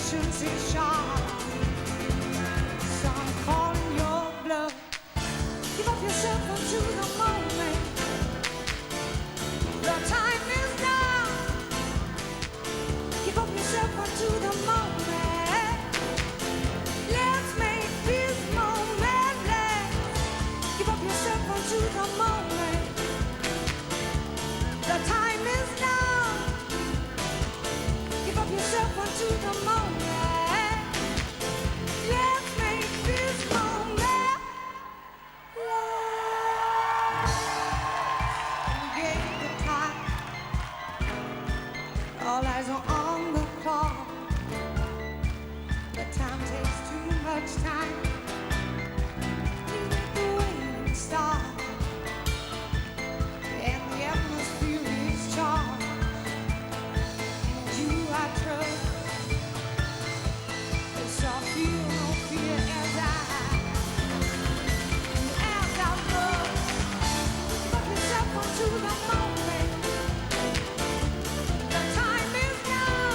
patience is sharp. So I'm calling your bluff. Give up yourself unto the moment. The time is now. Give up yourself unto the moment. Let's make this moment last. Give up yourself unto the moment. The time is now. Give up yourself unto the moment. Let's make this moment last. Engage the time. All eyes are on the clock. The time takes too much time. You make the waiting stop. And the atmosphere is charged. And you I trust. Yes, I feel no fear as I love. Give up yourself unto the moment. The time is now.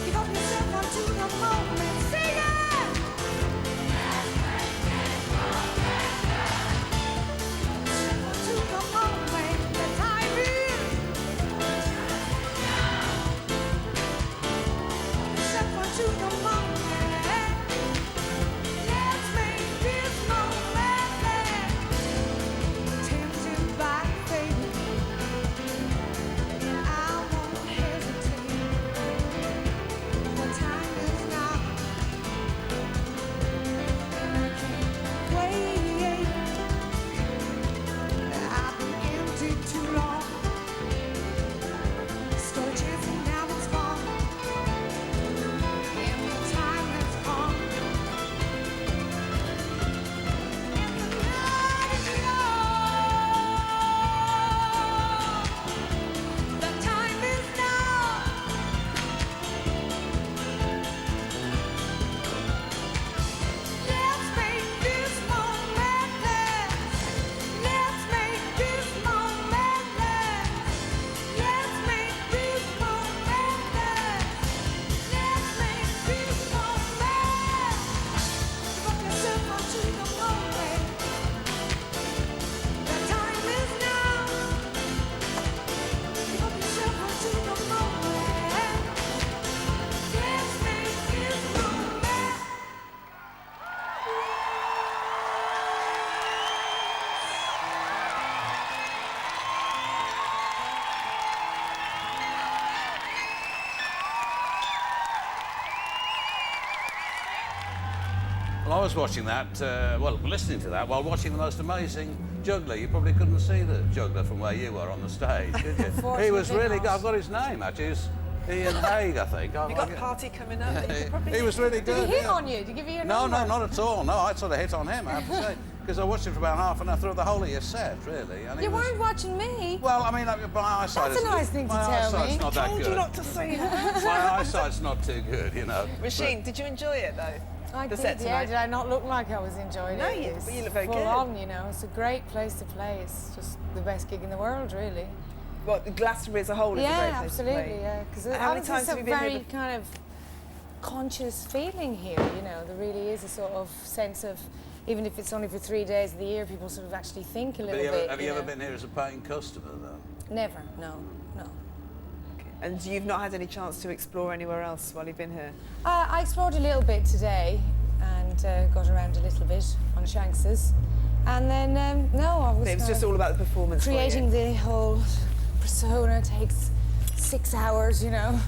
Give up yourself unto the moment. Sing it! Yourself unto the moment. The time is. Yourself unto the moment. Let's make this moment last. Tempted by fate, I won't hesitate. The time is now. And I can't wait. I've been empty too long. Stole a chance and now it's gone. And the time has come. And the night is young. The time is now. Let's make this moment last. Let's make this moment last. Let's make this moment last. Let's make this moment. Give up yourself unto the moment. The time is now. Give up yourself unto the moment. Let's make this moment. Well, I was watching that, listening to that while watching the most amazing juggler. You probably couldn't see the juggler from where you were on the stage, did you? He was really good. I've got his name, actually. It's Ian Haig, I think. You got a party coming up. That you could probably He was really Did good. he hit yeah. on you? Did he give you a No, number? no, not at all. No, I sort of hit on him, I have to say. Because I watched him for about half an hour through the whole of your set, really. And he You was- weren't watching me. Well, I mean, my eyesight That's a is... nice thing to my tell eyesight's me. not that told good. you not to say that. My eyesight's not too good, you know. Machine, did you enjoy it though? I The did, set yeah. tonight? Did I not look like I was enjoying No, it? you- It's but you look very full good. on, you know. It's a great place to play. It's just the best gig in the world, really. Well, Glastonbury as a whole is a great Yeah, place absolutely, to play. yeah. Because How many times it's have a you been here very before? kind of conscious feeling here, you know. There really is a sort of sense of, even if it's only for 3 days of the year, people sort of actually think a little bit. Have you ever know. been here as a paying customer, though? Never, no, no. And you've not had any chance to explore anywhere else while you've been here? I explored a little bit today and got around a little bit on Shanks's. And then, no, I was It was kind just of all about the performance for you. creating the whole persona takes 6 hours, you know.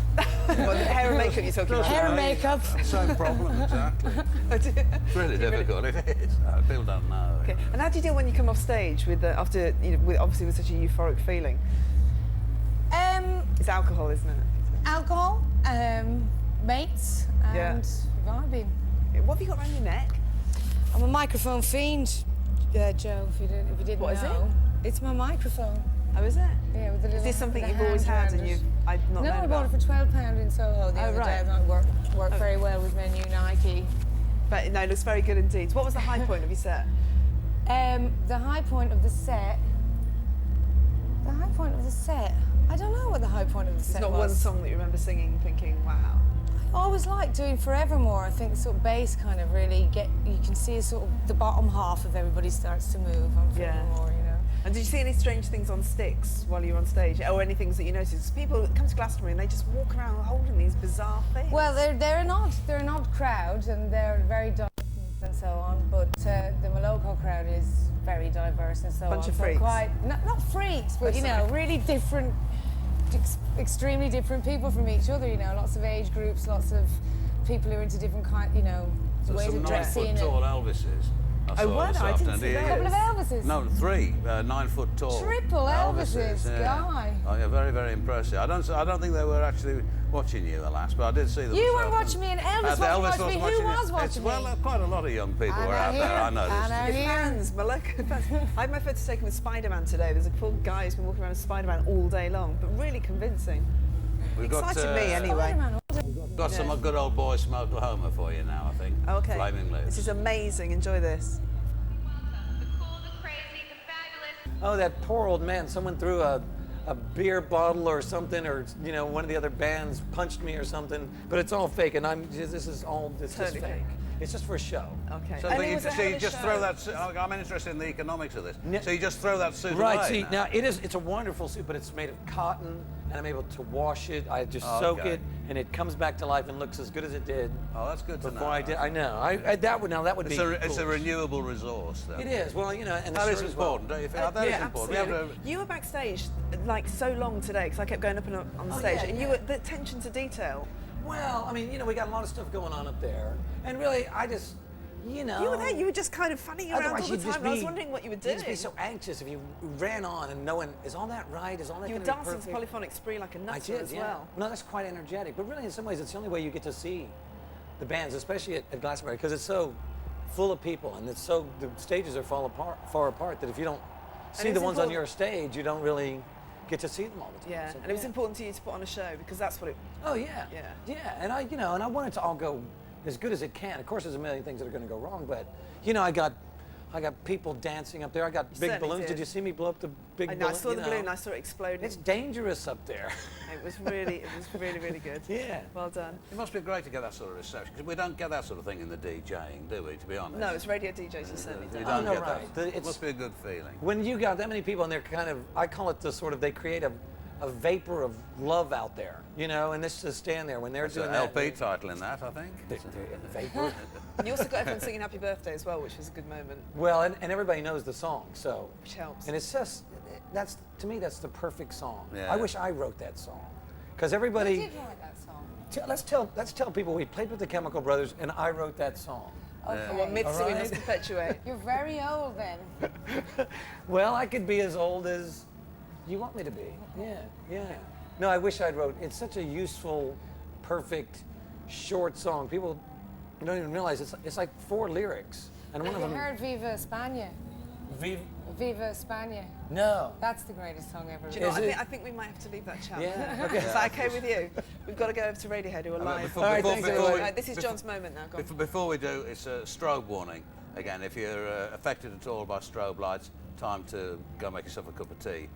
Well, the hair and makeup you're talking about. Hair and makeup. Same problem, exactly. It's really difficult, it is. People don't know. Okay. And how do you deal when you come off stage with after, you know, obviously with such a euphoric feeling? It's alcohol, isn't it? Alcohol, mates, Yeah. and vibing. What have you got around your neck? I'm a microphone fiend, Joe, if you didn't What is know. it? It's my microphone. Oh, is it? Yeah, with the little, Is this something the you've always hand had and around it. I'd not No, known I bought about? it for £12 in Soho the Oh, other right. day. That worked very well with my new Nike. But no, it looks very good indeed. What was the high point of your set? The high point of the set, The high point of the set. I don't know what the high point of the There's set not was. one song that you remember singing thinking, wow. I always liked doing Forevermore. I think the sort of bass kind of really you can see sort of the bottom half of everybody starts to move on Yeah. Forevermore, you know. And did you see any strange things on sticks while you were on stage? Or any things that you noticed? People come to Glastonbury and they just walk around holding these bizarre things. Well, they're an odd crowd and they're very diverse and so on, but the Moloko crowd is very diverse and so Bunch on. of So freaks. quite, not freaks, but you know, really different, extremely different people from each other, you know, lots of age groups, lots of people who are into different you know, There's ways some of 9 dressing. foot and- tall Elvises. I Oh, saw were this there? I didn't afternoon. see Yeah, those. Couple of Elvises. No, 3 9 foot tall. Triple Elvises, yeah. Guy. Oh yeah, very, very impressive. I don't think they were actually watching you, alas, but I did see them. You this weren't afternoon. watching me and Elvis The wasn't watching me. Who you. was watching It's, me? well, quite a lot of young people were out there, I noticed. I know. Your fans, Moloko fans. I had my photo taken with Spider-Man today. There's a poor guy who's been walking around with Spider-Man all day long, but really convincing. We've got, Excited me anyway. Spider-Man all day. got some good old boys from Oklahoma for you now, I think. Okay. Flaming Lips. This is amazing. Enjoy this. The cool, the crazy, the fabulous. Oh, that poor old man. Someone threw a beer bottle or something, or you know, one of the other bands punched me or something. But it's all fake, and this is Totally fake. fake. It's just for a show. Okay. So, And but it you, was a so hell you of a just show. throw that suit. I'm interested in the economics of this. Yeah. So you just throw that suit Right. away. See, now it's a wonderful suit, but it's made of cotton, and I'm able to wash it. I just soak Okay. it, and it comes back to life and looks as good as it did Oh, that's good to know. before I did. I know. That would It's be. it's a foolish. renewable resource. Then. It is. Well, you know, and the That is shirt as well. important, don't you feel? That is Yeah, important. absolutely. You were backstage like so long today because I kept going up and up on the Oh, stage, yeah, and yeah. you were the attention to detail. Well, I mean, you know, we got a lot of stuff going on up there, and really, I just, you know. You were there. You were just kind of fanning around all Otherwise, the you'd time. just and I was be- wondering what you were You'd doing. just be so anxious if you ran on and no one, is all that right? Is all that You were going to be dancing to perfect? Polyphonic Spree like a I nutter did, as yeah. well. No, that's quite energetic. But really, in some ways, it's the only way you get to see the bands, especially at Glastonbury, because it's so full of people and it's so the stages are far apart that if you don't see it's the ones on important- your stage, you don't really get to see them all the time. Yeah, So, and it was important to you to put on a show because that's what it. Oh yeah, Yeah. and I, you know, and I want it to all go as good as it can. Of course, there's a million things that are going to go wrong, but you know, I got people dancing up there. I got You big certainly balloons. did. Did you see me blow up the big I know. balloon? I saw You the know, balloon. I saw it exploding. It's dangerous up there. It was really, really good. Yeah. Well done. It must be great to get that sort of reception because we don't get that sort of thing in the DJing, do we? To be honest. No, it's radio DJs. You certainly We don't. don't no, get right. that. It's- It must be a good feeling. When you got that many people and they're kind of, I call it the sort of, they create a vapor of love out there, you know, and this to stand there when they're There's doing an that. LP title in that, I think. Vapor. And you also got everyone singing Happy Birthday as well, which was a good moment, Well, and everybody knows the song, so. which helps. And it's just, that's, to me, that's the perfect song. Yeah. I wish I wrote that song. Because Who everybody, did write that song? let's tell people we played with the Chemical Brothers and I wrote that song. Okay. What myths do we Alright. must perpetuate? You're very old then. Well, I could be as old as you want me to be. Yeah. No, I wish I'd wrote. It's such a useful, perfect, short song. People don't even realize it's like 4 lyrics, and one Have of you them. heard Viva España? Viva España. No. That's the greatest song ever. Do you know, Is what, it? I think we might have to leave that chat. Yeah, okay. Is that okay with you? We've got to go over to Radiohead, who are live. Before, All right, before, thanks, before everyone. Right, this is John's moment now. Go on. before we do, it's a strobe warning. Again, if you're affected at all by strobe lights, time to go make yourself a cup of tea.